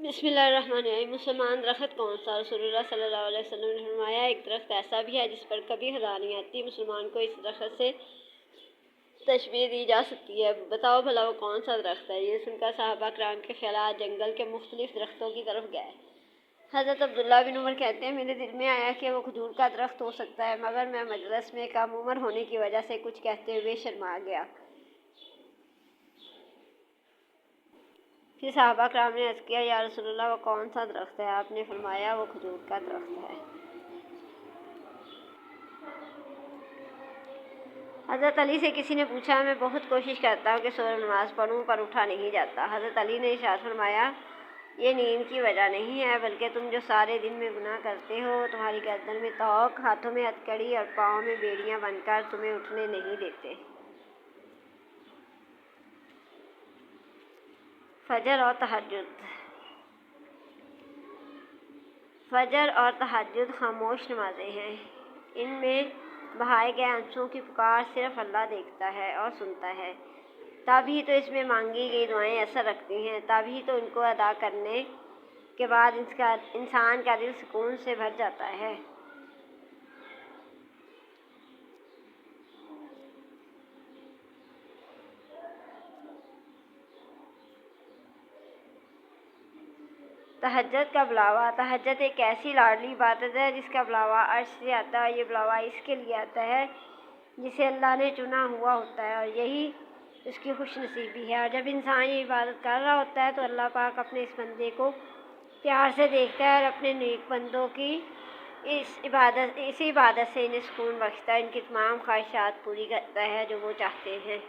बिस्मिल्लाहिर्रहमानिर्रहीम। मुसलमान दरख्त कौन सा? रसूलुल्लाह सल्लल्लाहु अलैहि वसल्लम ने फरमाया, एक दरख्त ऐसा भी है जिस पर कभी खदा नहीं आती। मुसलमान को इस दरख्त से तशबीह दी जा सकती है, बताओ भला वो कौन सा दरख्त है? ये सुनकर सहाबा कराम के ख्यालात जंगल के मुख्तलिफ दरख्तों की तरफ गए। हज़रत अब्दुल्लाह बिन उमर कहते हैं, मेरे दिल में आया कि वो खजूर का दरख्त हो सकता है, मगर मैं मजलिस में कम उम्र होने की वजह से कुछ कहते हुए शर्मा गया। फिर सहाबा कराम ने अर्ज़ किया, या रसूलल्लाह वो कौन सा दरख्त है? आपने फरमाया, वो खजूर का दरख्त है। हज़रत अली से किसी ने पूछा, मैं बहुत कोशिश करता हूँ कि सूरह नमाज पढ़ूँ पर उठा नहीं जाता। हज़रत अली ने इरशाद फरमाया, ये नींद की वजह नहीं है, बल्कि तुम जो सारे दिन में गुनाह करते हो, तुम्हारी गर्दन में तौक, हाथों में हथकड़ी और पाँव में बेड़ियाँ बनकर तुम्हें उठने नहीं देते। फजर और तहज्जुद। फजर और तहज्जुद खामोश नमाजें हैं। इनमें बहाए गए आंसुओं की पुकार सिर्फ अल्लाह देखता है और सुनता है। तभी तो इसमें मांगी गई दुआएं असर रखती हैं, तभी तो इनको अदा करने के बाद इंसान का दिल सुकून से भर जाता है। तहज्जुद का बुलावा। तहज्जुद एक ऐसी लाडली इबादत है जिसका बुलावा अर्श से आता है। ये बुलावा इसके लिए आता है जिसे अल्लाह ने चुना हुआ होता है, और यही उसकी खुशनसीबी है। और जब इंसान ये इबादत कर रहा होता है तो अल्लाह पाक अपने इस बंदे को प्यार से देखता है और अपने नेक बंदों की इसी इबादत से इन्हें सुकून बख्शता है, इनकी तमाम ख्वाहिशात पूरी करता है जो वो चाहते हैं।